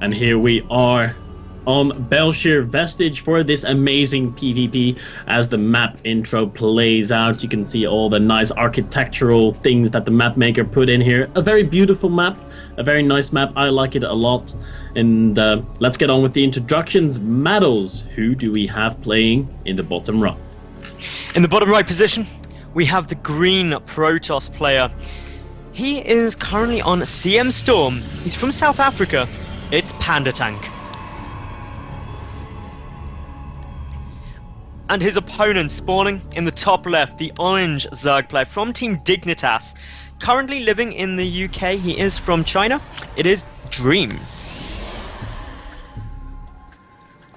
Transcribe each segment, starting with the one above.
And here we are on Belshire Vestige for this amazing PvP. As the map intro plays out, you can see all the nice architectural things that the map maker put in here. A very beautiful map, a very nice map. I like it a lot. And let's get on with the introductions. Maddles, who do we have playing in the bottom right? In the bottom right position, we have the green Protoss player. He is currently on CM Storm. He's from South Africa. It's Pandatank. And his opponent spawning in the top left, the orange Zerg player from Team Dignitas. Currently living in the UK, he is from China. It is DreAm.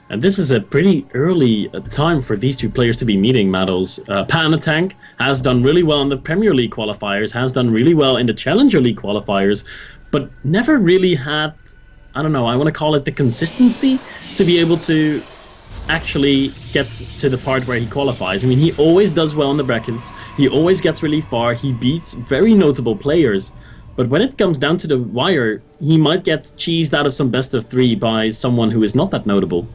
And this is a pretty early time for these two players to be meeting, Maddles. Pandatank has done really well in the Premier League qualifiers, has done really well in the Challenger League qualifiers, but never really had, I don't know, I want to call it the consistency to be able to actually get to the part where he qualifies. I mean, he always does well in the brackets, he always gets really far, he beats very notable players, but when it comes down to the wire, he might get cheesed out of some best of 3 by someone who is not that notable.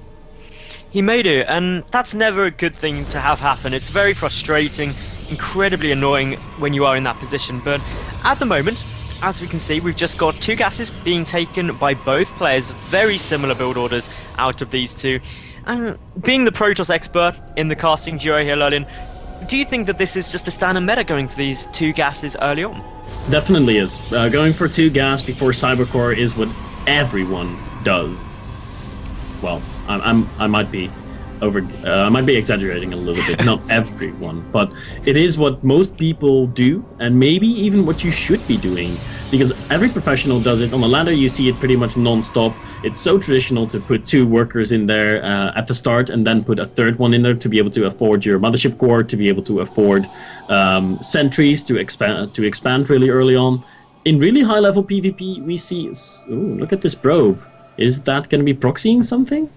He may do, and that's never a good thing to have happen. It's very frustrating, incredibly annoying when you are in that position, but at the moment, as we can see, we've just got 2 gases being taken by both players, very similar build orders out of these two. And being the Protoss expert in the casting duo here, Lolin, do you think that this is just the standard meta going for these 2 gases early on? Definitely is. Going for 2 gas before Cybercore is what everyone does. Well, I might be exaggerating a little bit, not everyone, but it is what most people do, and maybe even what you should be doing, because every professional does it. On the ladder, you see it pretty much non-stop. It's so traditional to put 2 workers in there at the start, and then put a 3rd one in there to be able to afford your mothership core, to be able to afford sentries to expand really early on. In really high-level PvP, we see. Ooh, look at this probe. Is that going to be proxying something?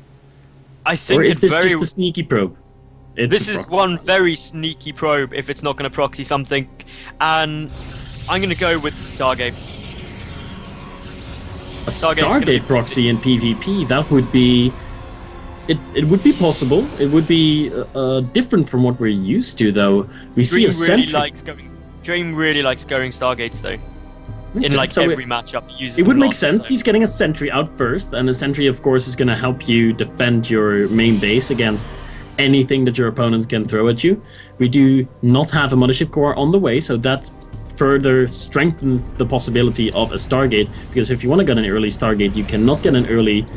I think or is this just a sneaky probe? This is one very sneaky probe if it's not going to proxy something. And I'm going to go with the Stargate. A Stargate proxy in PvP, that would be... It would be possible. It would be different from what we're used to, though. We see a sentry... DreAm really likes going Stargates, though. Okay, in so every matchup, he uses it would them make lots, sense. so. He's getting a sentry out first, and a sentry, of course, is going to help you defend your main base against anything that your opponent can throw at you. We do not have a mothership core on the way, so that further strengthens the possibility of a Stargate, because if you want to get an early Stargate, you cannot get an early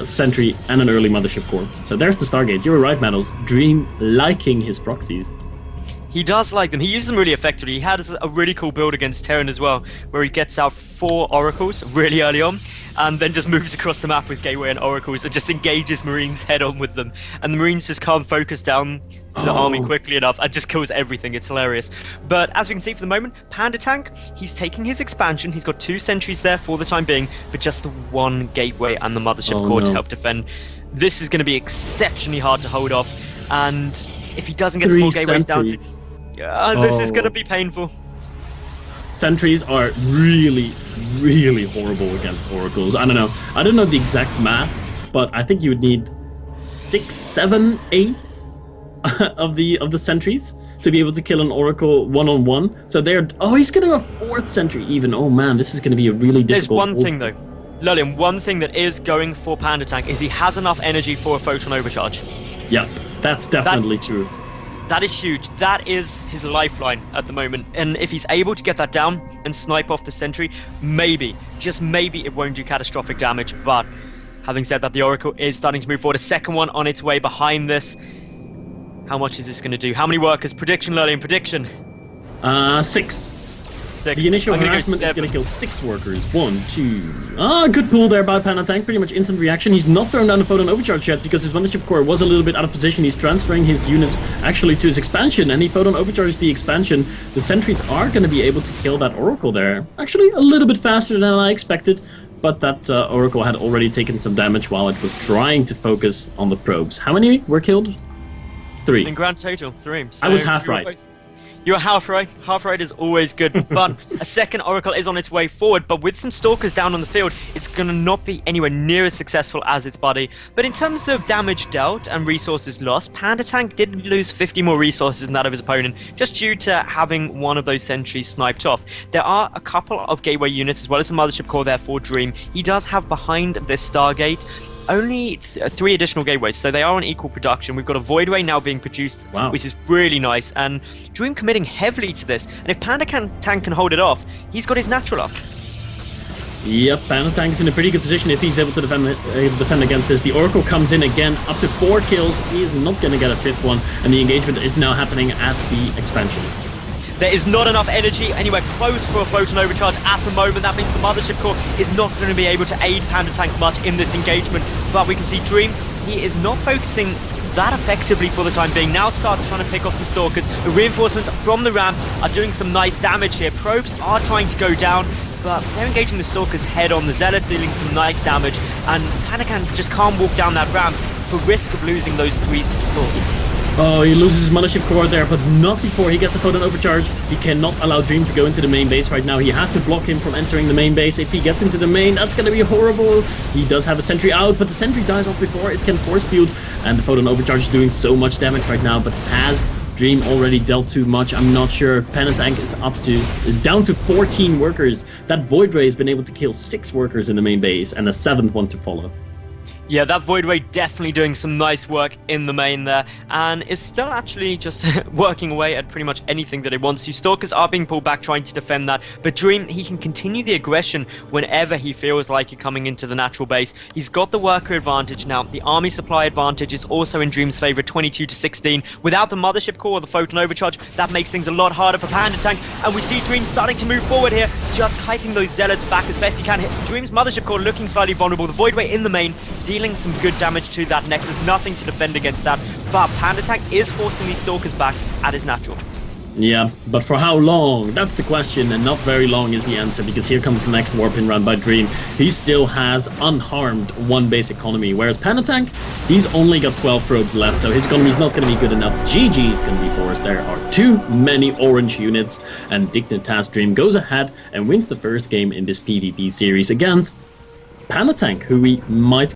sentry and an early mothership core. So there's the Stargate. You were right, Maddles. DreAm liking his proxies. He does like them. He used them really effectively. He had a really cool build against Terran as well, where he gets out 4 oracles really early on, and then just moves across the map with Gateway and oracles and just engages Marines head on with them. And the Marines just can't focus down the army quickly enough and just kills everything. It's hilarious. But as we can see for the moment, Pandatank, he's taking his expansion. He's got 2 sentries there for the time being, but just the 1 Gateway and the mothership core to help defend. This is going to be exceptionally hard to hold off, and if he doesn't get some more gateways down to... this is going to be painful. Sentries are really, really horrible against oracles. I don't know the exact math, but I think you would need 6, 7, 8 of the sentries to be able to kill an oracle one-on-one. So they're... Oh, he's getting a 4th sentry even. Oh man, this is going to be a really difficult... There's one thing though. Lolin, one thing that is going for Pandatank is he has enough energy for a photon overcharge. Yep, that's definitely true. That is huge. That is his lifeline at the moment. And if he's able to get that down and snipe off the sentry, maybe, just maybe, it won't do catastrophic damage. But having said that, the Oracle is starting to move forward. A 2nd one on its way behind this. How much is this going to do? How many workers? Prediction, Lillian, prediction. 6. 6. The initial harassment is going to kill 6 workers. 1, 2... Ah, good pull there by Pandatank. Pretty much instant reaction. He's not thrown down the photon overcharge yet because his mothership core was a little bit out of position. He's transferring his units actually to his expansion, and he photon overcharged the expansion. The sentries are going to be able to kill that oracle there. Actually, a little bit faster than I expected, but that oracle had already taken some damage while it was trying to focus on the probes. How many were killed? 3. In grand total, 3. So I was half right. You're a half-right. Half-right is always good, but a second Oracle is on its way forward, but with some Stalkers down on the field, it's going to not be anywhere near as successful as its buddy. But in terms of damage dealt and resources lost, Pandatank did lose 50 more resources than that of his opponent, just due to having one of those sentries sniped off. There are a couple of gateway units as well as a mothership core there for DreAm. He does have behind this Stargate only 3 additional gateways, so they are on equal production. We've got a Voidway now being produced, which is really nice, and DreAm committing heavily to this, and if Pandatank can hold it off, he's got his natural up. Yep, Pandatank is in a pretty good position if he's able to defend against this. The Oracle comes in again, up to 4 kills. He is not going to get a 5th one, and the engagement is now happening at the expansion. There is not enough energy anywhere close for a photon overcharge at the moment. That means the mothership core is not going to be able to aid Pandatank much in this engagement. But we can see DreAm, he is not focusing that effectively for the time being. Now starts trying to pick off some Stalkers. The reinforcements from the ramp are doing some nice damage here. Probes are trying to go down, but they're engaging the Stalkers head on. The Zealot dealing some nice damage, and Pandatank just can't walk down that ramp for risk of losing those 3 Stalkers. Oh, he loses his mothership core there, but not before he gets a photon overcharge. He cannot allow DreAm to go into the main base right now. He has to block him from entering the main base. If he gets into the main, that's going to be horrible. He does have a sentry out, but the sentry dies off before it can force field, and the photon overcharge is doing so much damage right now, but has DreAm already dealt too much? I'm not sure. Pandatank is down to 14 workers. That Voidway has been able to kill 6 workers in the main base, and a 7th one to follow. Yeah, that Voidway definitely doing some nice work in the main there, and is still actually just working away at pretty much anything that it wants to. Stalkers are being pulled back trying to defend that, but DreAm, he can continue the aggression whenever he feels like it coming into the natural base. He's got the worker advantage now. The army supply advantage is also in DreAm's favor, 22-16. Without the mothership core or the photon overcharge, that makes things a lot harder for Pandatank, and we see DreAm starting to move forward here, just kiting those Zealots back as best he can. DreAm's mothership core looking slightly vulnerable. The Voidway in the main, dealing some good damage to that Nexus, nothing to defend against that, but Pandatank is forcing these Stalkers back at his natural. Yeah, but for how long? That's the question, and not very long is the answer, because here comes the next warping run by DreAm. He still has unharmed 1 base economy, whereas Pandatank, he's only got 12 probes left, so his economy is not going to be good enough. GG is going to be forced. There are too many orange units, and Dignitas DreAm goes ahead and wins the first game in this PvP series against Pandatank, who we might